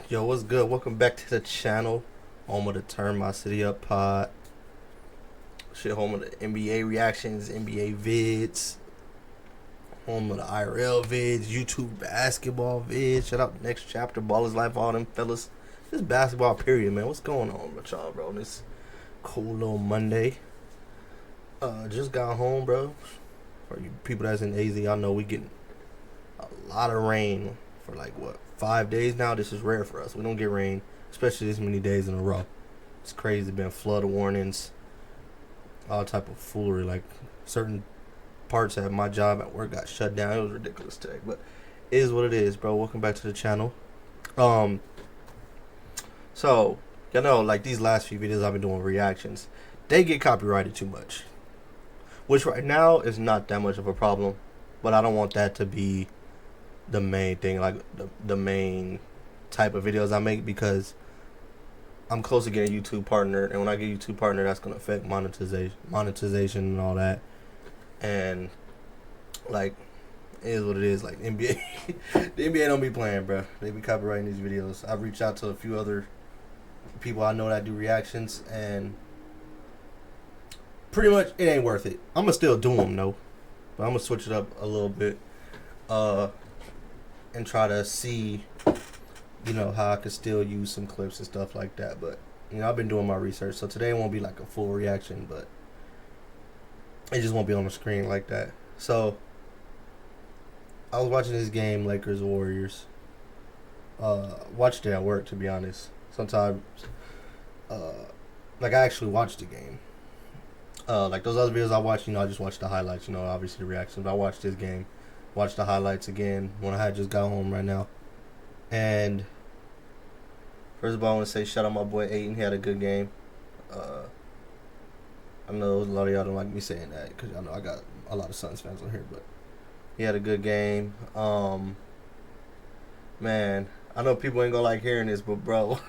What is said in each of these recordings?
Yo, what's good? Welcome back to the channel. Home of the Turn My City Up pod. Shit, home of the NBA reactions, NBA vids. Home of the IRL vids, YouTube basketball vids. Shout out Next Chapter, Ballers Life, all them fellas. This basketball period, man. What's going on with y'all, bro? This cool little Monday. Just got home, bro. For you people that's in AZ, y'all know we getting a lot of rain for like what, 5 days now. This is rare for us. We don't get rain, especially this many days in a row. It's crazy. Been flood warnings, all type of foolery. Like certain parts of my job at work got shut down. It was ridiculous today, but it is what it is, bro. Welcome back to the channel. So you know, like these last few videos I've been doing reactions, they get copyrighted too much, which right now is not that much of a problem, but I don't want that to be the main thing, like the main type of videos I make, because I'm close to getting a YouTube partner, and when I get a YouTube partner, that's gonna affect monetization and all that. And like, it is what it is. Like NBA, the NBA don't be playing, bro. They be copyrighting these videos. I've reached out to a few other people I know that do reactions, and pretty much it ain't worth it. I'm gonna still do them though, but I'm gonna switch it up a little bit, and try to see, you know, how I could still use some clips and stuff like that. But you know, I've been doing my research, so today won't be like a full reaction, but it just won't be on the screen like that. So I was watching this game, Lakers Warriors. Watched it at work, to be honest. Sometimes, like I actually watched the game. Like those other videos I watched, you know, I just watched the highlights, you know, obviously the reactions. But I watched this game, watched the highlights again when I had just got home right now. And first of all, I want to say shout out my boy Aiden. He had a good game. I know a lot of y'all don't like me saying that because I know I got a lot of Suns fans on here, but he had a good game. Man, I know people ain't gonna like hearing this, but bro,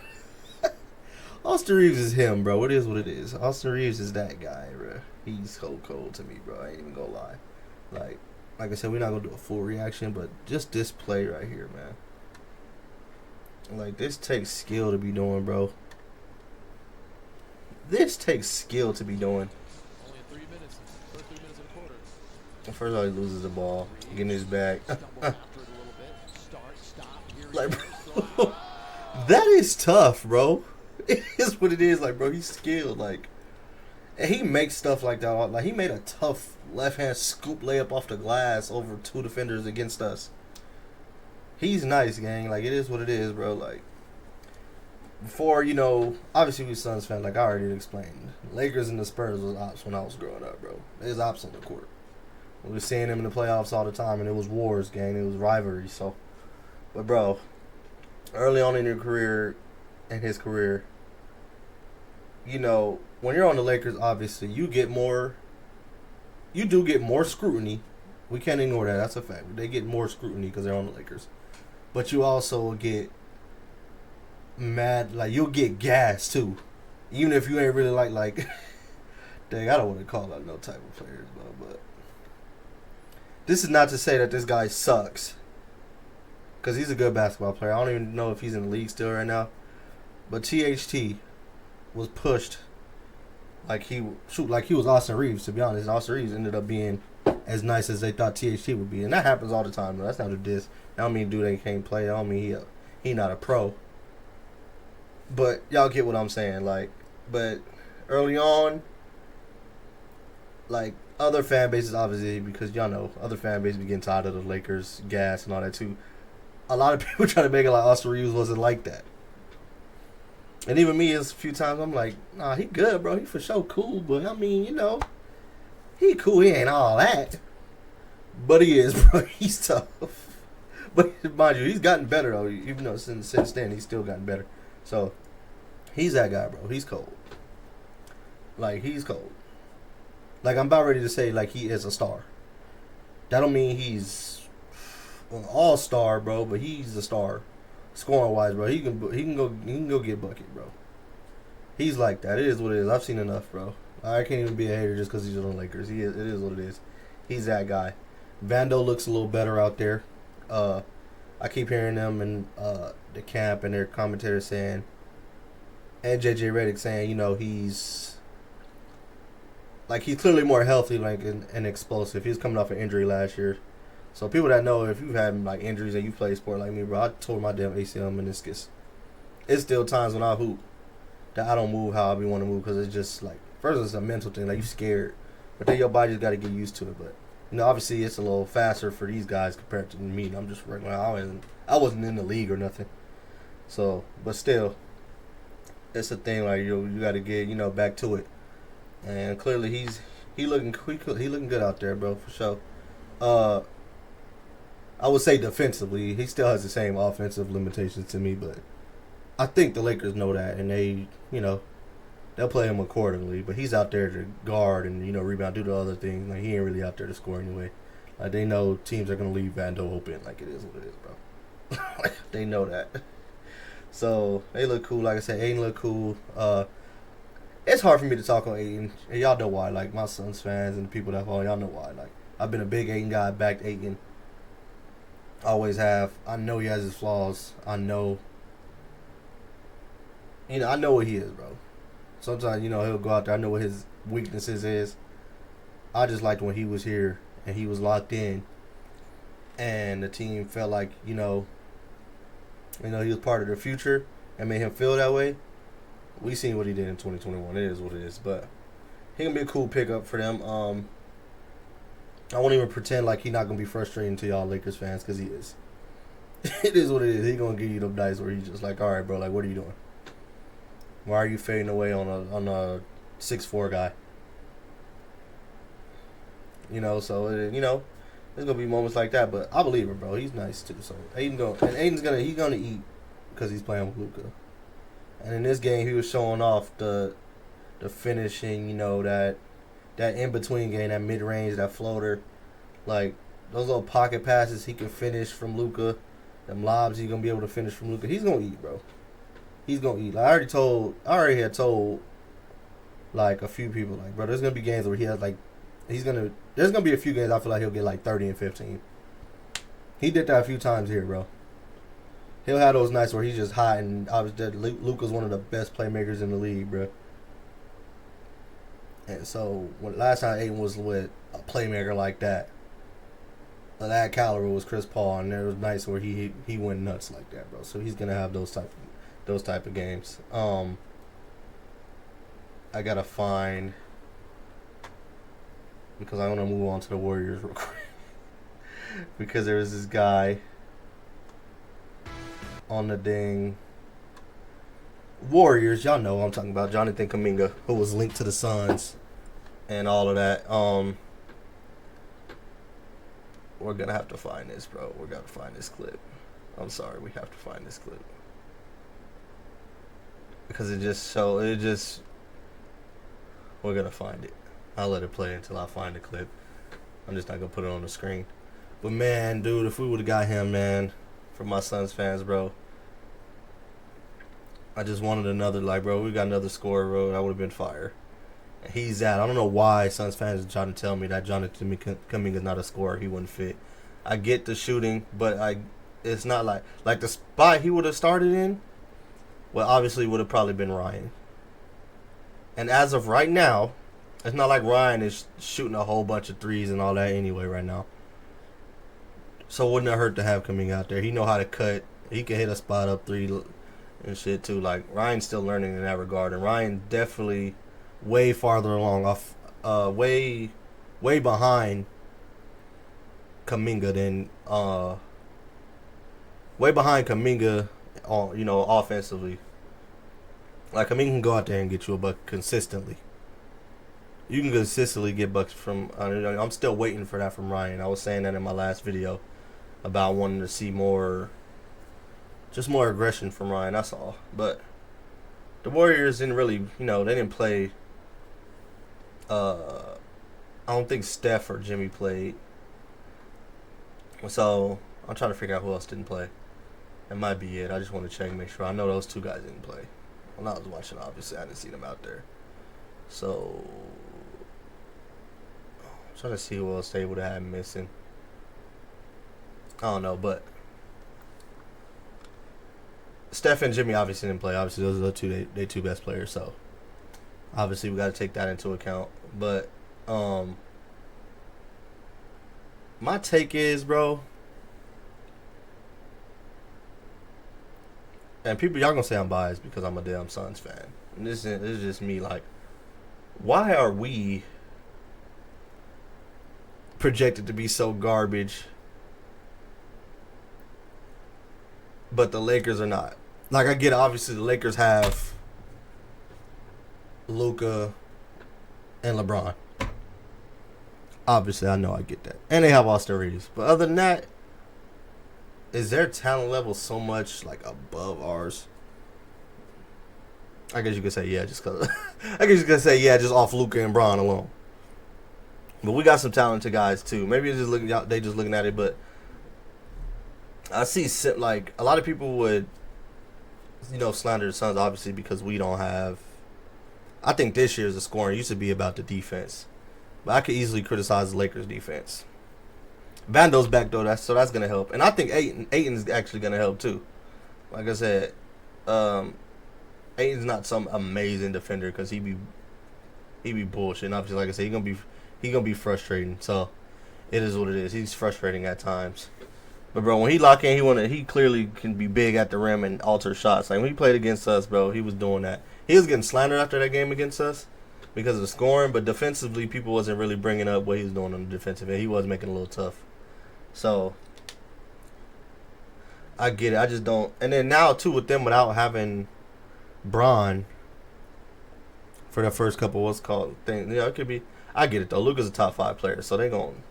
Austin Reaves is him, bro. It is what it is. Austin Reaves is that guy, bro. He's so cold to me, bro. I ain't even gonna lie. Like I said, we're not gonna do a full reaction, but just this play right here, man. Like, this takes skill to be doing, bro. This takes skill to be doing. Only 3 minutes, first 3 minutes of the quarter. First of all, he loses the ball, getting his back. Like, bro, that is tough, bro. It is what it is. Like, bro, he's skilled. Like, and he makes stuff like that. Like, he made a tough left-hand scoop layup off the glass over 2 defenders against us. He's nice, gang. Like, it is what it is, bro. Like, before, you know, obviously we Suns fan, like I already explained. Lakers and the Spurs was ops when I was growing up, bro. There's ops on the court. We were seeing them in the playoffs all the time, and it was wars, gang. It was rivalry. So, but bro, early on in your career, in his career, you know, when you're on the Lakers, obviously you do get more scrutiny. We can't ignore that. That's a fact. They get more scrutiny because they're on the Lakers. But you also get mad, like you'll get gas too, even if you ain't really like dang, I don't want to call out no type of players, but this is not to say that this guy sucks, because he's a good basketball player. I don't even know if he's in the league still right now, but THT was pushed like he was Austin Reaves. To be honest, Austin Reaves ended up being as nice as they thought THT would be, and that happens all the time, though. That's not a diss. I don't mean dude ain't can't play. I don't mean he not a pro. But y'all get what I'm saying, like, but early on, like, other fan bases, obviously, because y'all know, other fan bases be getting tired of the Lakers, gas, and all that, too. A lot of people try to make it like Austin Reaves wasn't like that. And even me, a few times, I'm like, nah, he good, bro. He for sure cool, but, I mean, you know, he cool. He ain't all that. But he is, bro. He's tough. But, mind you, he's gotten better, though. Even though since then, he's still gotten better. So, he's that guy, bro. He's cold. Like, he's cold. Like, I'm about ready to say, like, he is a star. That don't mean he's an all-star, bro, but he's a star. Scoring-wise, bro. He can go get bucket, bro. He's like that. It is what it is. I've seen enough, bro. I can't even be a hater just because he's on the Lakers. It is what it is. He's that guy. Vando looks a little better out there. I keep hearing them and the camp and their commentators saying, and JJ Redick saying, he's clearly more healthy, and explosive. He was coming off an injury last year. So people that know, if you've had like injuries and you play sport like me, bro, I tore my damn ACL meniscus. It's still times when I hoop that I don't move how I be want to move because it's just like, first it's a mental thing, like you scared, but then your body just got to get used to it. But obviously it's a little faster for these guys compared to me. I'm just regular. I wasn't in the league or nothing. So, but still, it's a thing like you got to get back to it. And clearly he looking good out there, bro, for sure. I would say defensively, he still has the same offensive limitations to me, but I think the Lakers know that, and they, they'll play him accordingly. But he's out there to guard and rebound, do the other things. Like he ain't really out there to score anyway. Like they know teams are gonna leave Vando open. Like it is what it is, bro. Like they know that. So they look cool. Like I said, Aiden look cool. It's hard for me to talk on Aiden, and y'all know why. Like my Suns fans and the people that follow, y'all know why. Like I've been a big Aiden guy, backed Aiden. Always have. I know he has his flaws. I know what he is, bro. Sometimes, he'll go out there. I know what his weaknesses is. I just liked when he was here and he was locked in, and the team felt like he was part of the future and made him feel that way. We seen what he did in 2021. It is what it is, but he can be a cool pickup for them. I won't even pretend like he's not gonna be frustrating to y'all Lakers fans because he is. It is what it is. He gonna give you them dice where he's just like, all right, bro, like what are you doing? Why are you fading away on a 6'4" guy? So there's gonna be moments like that, but I believe him, bro. He's nice too. So Aiden's gonna eat because he's playing with Luka. And in this game, he was showing off the finishing, that in between game, that mid range, that floater, like those little pocket passes he can finish from Luka. Them lobs he's gonna be able to finish from Luka. He's gonna eat, bro. He's gonna eat. Like I already had told like a few people, like, bro, there's gonna be games where he has like there's gonna be a few games I feel like he'll get like 30 and 15. He did that a few times here, bro. He'll have those nights where he's just hot, and obviously Luka's one of the best playmakers in the league, bro. And so last time Aiden was with a playmaker like that, of that caliber was Chris Paul, and there was nights where he went nuts like that, bro. So he's gonna have those type of games. I gotta find, because I want to move on to the Warriors real quick. Because there was this guy on the dang Warriors, y'all know what I'm talking about, Jonathan Kuminga, who was linked to the Suns and all of that. We're gonna have to find this, bro. We're gonna find this clip. I'm sorry, we have to find this clip because we're gonna find it. I'll let it play until I find the clip. I'm just not gonna put it on the screen. But man, dude, if we would have got him, man, for my Suns fans, bro, I just wanted another, like, bro, we got another scorer, bro. That would have been fire. And he's that. I don't know why Suns fans are trying to tell me that Jonathan Kuminga is not a scorer. He wouldn't fit. I get the shooting, but it's not like the spot he would have started in. Well, obviously would have probably been Ryan. And as of right now, it's not like Ryan is shooting a whole bunch of threes and all that anyway right now. So it wouldn't have hurt to have Kuminga out there. He know how to cut. He can hit a spot up three and shit too. Like Ryan's still learning in that regard, and Ryan definitely way farther along, way behind Kuminga than way behind Kuminga, offensively. Like Kuminga can go out there and get you a bucket consistently. You can consistently get buckets from. I'm still waiting for that from Ryan. I was saying that in my last video about wanting to see more aggression from Ryan. That's all. But the Warriors didn't really, they didn't play. I don't think Steph or Jimmy played. So I'm trying to figure out who else didn't play. That might be it. I just want to check and make sure. I know those two guys didn't play. When I was watching, obviously, I didn't see them out there. So I'm trying to see who else they would have had missing. I don't know, but Steph and Jimmy obviously didn't play. Obviously, those are the they two best players. So obviously, we got to take that into account. But my take is, bro, and people, y'all gonna say I'm biased because I'm a damn Suns fan. And this is just me. Like, why are we projected to be so garbage, but the Lakers are not? Like, I get it, obviously the Lakers have Luka and LeBron. Obviously, I know, I get that. And they have Austin Reaves. But other than that, is their talent level so much, like, above ours? I guess you could say yeah, just because. I guess you could say yeah, just off Luka and Bron alone. But we got some talented guys too. Maybe it's just looking out. They just looking at it, but I see like a lot of people would, slander the Suns obviously because we don't have. I think this year's the scoring used to be about the defense, but I could easily criticize the Lakers' defense. Vando's back though, so that's gonna help, and I think Ayton's actually gonna help too. Like I said, Ayton's not some amazing defender because he be bullshit. And obviously, like I said, he gonna be frustrating. So it is what it is. He's frustrating at times. But bro, when he lock in, he clearly can be big at the rim and alter shots. Like when he played against us, bro, he was doing that. He was getting slandered after that game against us because of the scoring, but defensively, people wasn't really bringing up what he was doing on the defensive end. He was making it a little tough. So I get it. I just don't. And then now too, with them without having Bron for the first couple what's called things, it could be. I get it though. Luka's a top 5 player, so they gon'.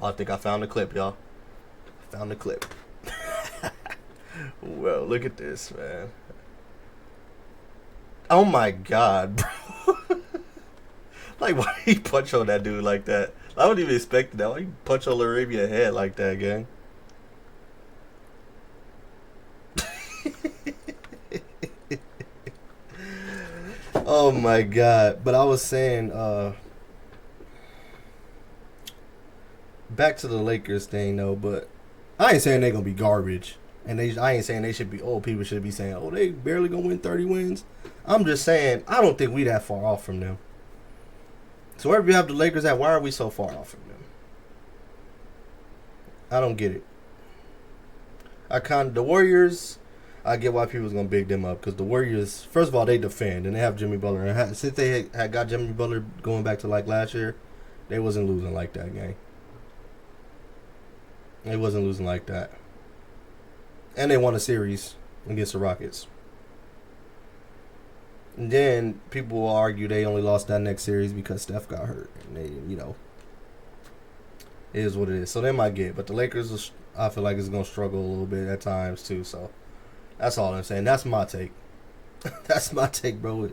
I think I found the clip, y'all. Found the clip. Well, look at this, man. Oh my god, bro. Like, why he punch on that dude like that? I wouldn't even expect that. Why you punch on Arabia head like that, gang? Oh my god. But I was saying, back to the Lakers thing though, but I ain't saying they gonna be garbage. And I ain't saying they should be, people should be saying, they barely gonna win 30 wins. I'm just saying, I don't think we that far off from them. So wherever you have the Lakers at, why are we so far off from them? I don't get it. The Warriors, I get why people's gonna big them up because the Warriors, first of all, they defend and they have Jimmy Butler. And since they had got Jimmy Butler going back to like last year, they wasn't losing like that, gang. They wasn't losing like that. And they won a series against the Rockets. And then people will argue they only lost that next series because Steph got hurt. And they, it is what it is. So they might get. But the Lakers, I feel like, is going to struggle a little bit at times, too. So that's all I'm saying. That's my take. That's my take, bro.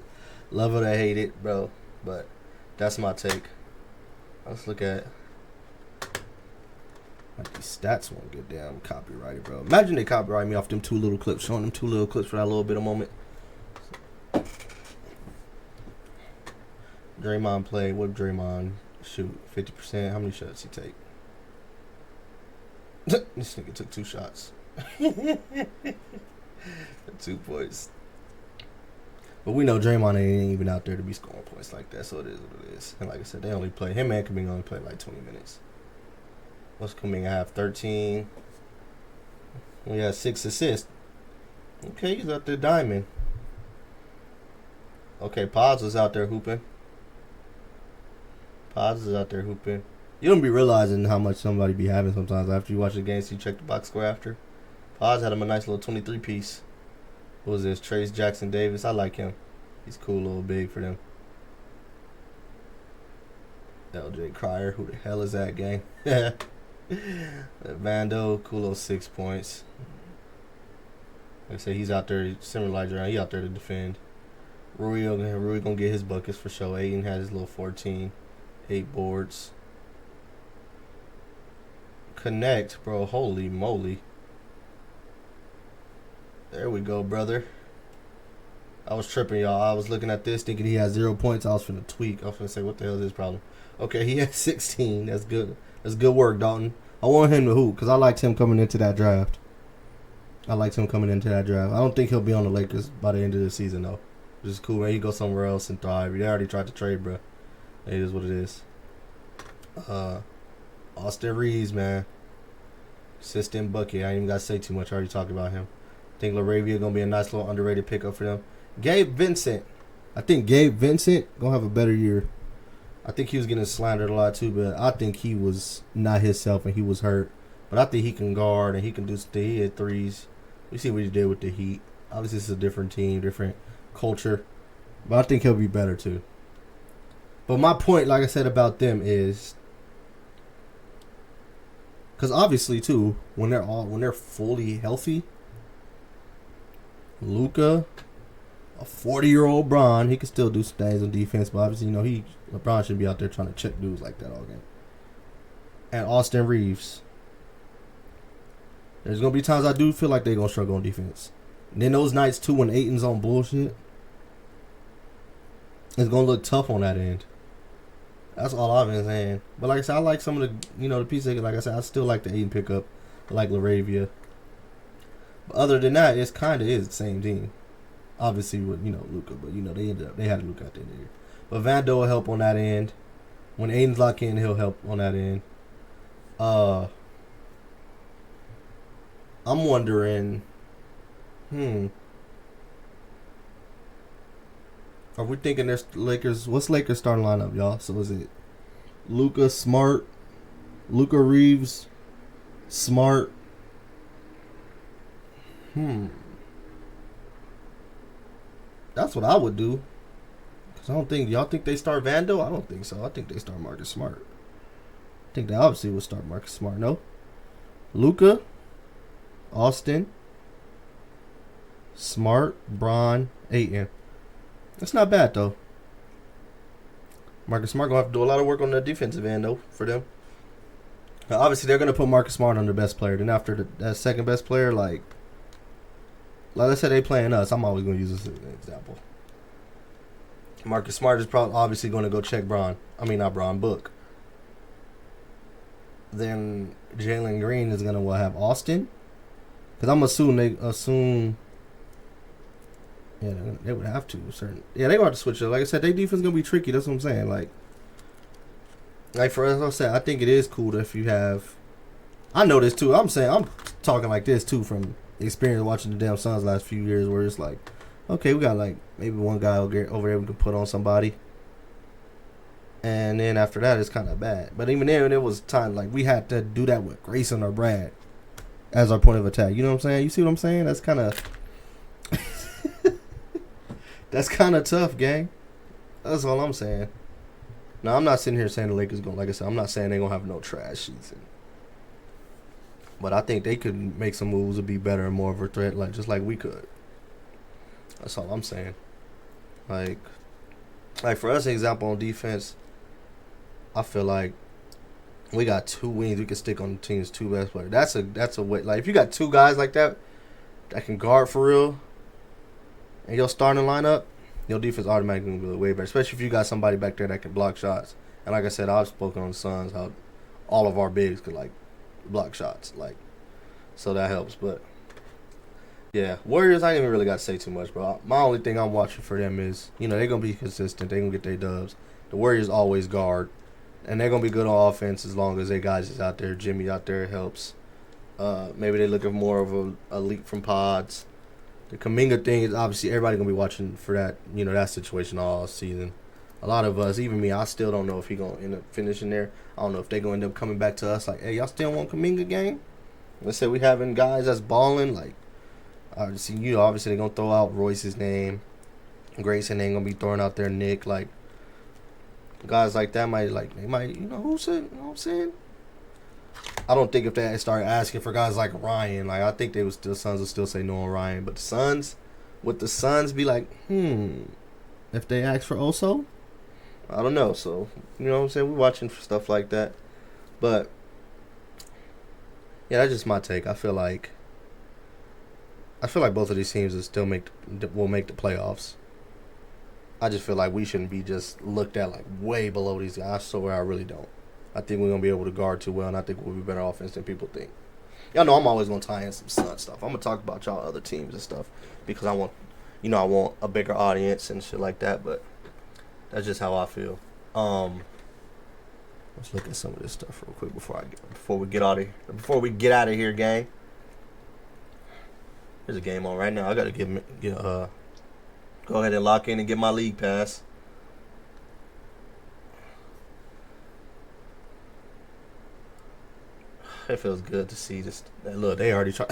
Love it or hate it, bro. But that's my take. Let's look at... Like these stats won't get damn copyrighted, bro. Imagine they copyright me off them 2 little clips, showing them 2 little clips for that little bit of moment. Draymond played. What did Draymond shoot? 50%. How many shots he take? This nigga took 2 shots. 2 points. But we know Draymond ain't even out there to be scoring points like that, so it is what it is. And like I said, they only play. Him and Kuminga only play like 20 minutes. What's Kuminga have? 13. We have 6 assists. Okay, he's out there diamond. Okay, Pods was out there hooping. Pods is out there hooping. You don't be realizing how much somebody be having sometimes after you watch the game, so you check the box score after. Pods had him a nice little 23 piece. What was this? Trace Jackson Davis. I like him. He's cool, little big for them. LJ Cryer. Who the hell is that, gang? Vando, cool little 6 points. Like I said, he's out there, similar like Jerome, he out there to defend. Rui gonna get his buckets for sure. Aiden had his little 14, 8 boards. Connect, bro. Holy moly. There we go, brother. I was tripping, y'all. I was looking at this thinking he had 0 points. I was finna tweak. I was finna say, what the hell is his problem? Okay, he had 16. That's good. That's good work, Dalton. I want him to hoop because I liked him coming into that draft. I liked him coming into that draft. I don't think he'll be on the Lakers by the end of the season though. Which is cool, man. He go somewhere else and thrive. They already tried to trade, bro. It is what it is. Austin Reaves, man. Assistant bucket. I ain't even got to say too much. I already talked about him. I think Laravia going to be a nice little underrated pickup for them. Gabe Vincent. I think Gabe Vincent going to have a better year. I think he was getting slandered a lot too, but I think he was not himself and he was hurt. But I think he can guard and he can do stuff. He hit threes. We see what he did with the Heat. Obviously, it's a different team, different culture. But I think he'll be better too. But my point, like I said about them, is because obviously too, when they're fully healthy, Luka, a 40-year-old Bron, he can still do some things on defense. But obviously, LeBron shouldn't be out there trying to check dudes like that all game. And Austin Reaves. There's gonna be times I do feel like they're gonna struggle on defense. And then those nights too when Ayton's on bullshit, it's gonna look tough on that end. That's all I've been saying. But like I said, I like some of the the pieces. Like I said, I still like the Ayton pickup. I like Laravia. But other than that, it's kind of is the same team. Obviously with Luka, but they had Luka at the end of the year. But Vando will help on that end. When Ayton's locked in, he'll help on that end. I'm wondering, are we thinking there's Lakers? What's Lakers starting lineup, y'all? So is it Luka, Smart, Luka Reaves, Smart? That's what I would do. Cause I don't think y'all think they start Vando. I don't think so. I think they start Marcus Smart. I think they obviously would start Marcus Smart. No, Luka, Austin, Smart, Bron, Ayton. That's not bad though. Marcus Smart gonna have to do a lot of work on the defensive end though for them. Now, obviously they're gonna put Marcus Smart on the best player. Then after that second best player, like I said, they playing us. I'm always gonna use this as an example. Marcus Smart is probably obviously gonna go check Bron. I mean not Bron, Book. Then Jalen Green is gonna have Austin. Because I'm assuming yeah, they would have to. They're going to switch it. Like I said, their defense is going to be tricky. That's what I'm saying. Like for us, I said, I think it is cool if you have. I know this too. I'm talking like this too from experience watching the damn Suns last few years where it's like, okay, we got like maybe one guy over there we can put on somebody. And then after that, it's kind of bad. But even then, it was time like we had to do that with Grayson or Brad as our point of attack. You know what I'm saying? You see what I'm saying? That's kind of that's kind of tough, gang. That's all I'm saying. Now, I'm not sitting here saying the Lakers going, like I said, I'm not saying they're going to have no trash season. But I think they could make some moves to be better and more of a threat, just like we could. That's all I'm saying. Like for us, an example on defense, I feel like we got two wings we can stick on the team's two best players. That's a way. Like if you got two guys like that can guard for real, and you're starting to line up, your defense automatically will be way better. Especially if you got somebody back there that can block shots. And like I said, I've spoken on the Suns how all of our bigs could block shots, so that helps. But yeah, Warriors, I ain't even really got to say too much, bro. My only thing I'm watching for them is they're gonna be consistent. They're gonna get their dubs. The Warriors always guard. And they're going to be good on offense as long as their guys is out there. Jimmy out there helps. Maybe they're looking more of a leap from pods. The Kuminga thing is obviously everybody going to be watching for that, that situation all season. A lot of us, even me, I still don't know if he's going to end up finishing there. I don't know if they're going to end up coming back to us like, hey, y'all still want Kuminga game? Let's say we having guys that's balling. Obviously they're going to throw out Royce's name. Grayson ain't going to be throwing out their Nick. Guys like that might, who said, you know what I'm saying? I don't think if they start asking for guys like Ryan, I think the Suns will still say no on Ryan. But would the Suns be like, if they ask for Oso? I don't know. So, you know what I'm saying? We're watching for stuff like that. But, yeah, that's just my take. I feel like both of these teams will make the playoffs. I just feel like we shouldn't be just looked at way below these guys. I swear I really don't. I think we're going to be able to guard too well, and I think we'll be better offense than people think. Y'all know I'm always gonna tie in some Sun stuff. I'm gonna talk about y'all other teams and stuff because I want, I want a bigger audience and shit like that. But that's just how I feel. Let's look at some of this stuff real quick before we get out of here. Before we get out of here, gang. There's a game on right now. I gotta go ahead and lock in and get my league pass. It feels good to see this. Look, they already try.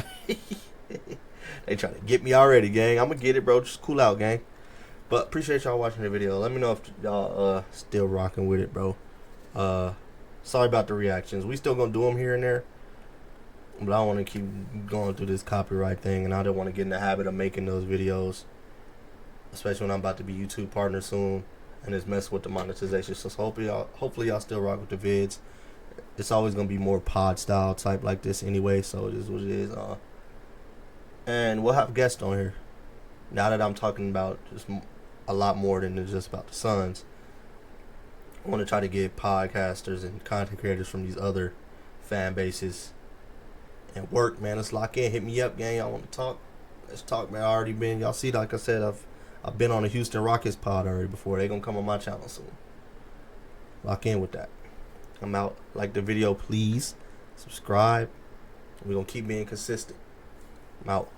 They trying to get me already, gang. I'm gonna get it, bro. Just cool out, gang. But appreciate y'all watching the video. Let me know if y'all still rocking with it, bro. Sorry about the reactions. We still gonna do them here and there, but I don't want to keep going through this copyright thing, and I don't want to get in the habit of making those videos, especially when I'm about to be YouTube partner soon, and it's messing with the monetization. So hopefully y'all still rock with the vids. It's always gonna be more pod style type like this anyway, so it is what it is. And we'll have guests on here. Now that I'm talking about just a lot more than just about the Suns, I want to try to get podcasters and content creators from these other fan bases and work, man. Let's lock in. Hit me up, gang. Y'all want to talk? Let's talk, man. Y'all see, like I said, I've been on the Houston Rockets pod already before. They gonna come on my channel soon. Lock in with that. I'm out. Like the video, please. Subscribe. We're gonna keep being consistent. I'm out.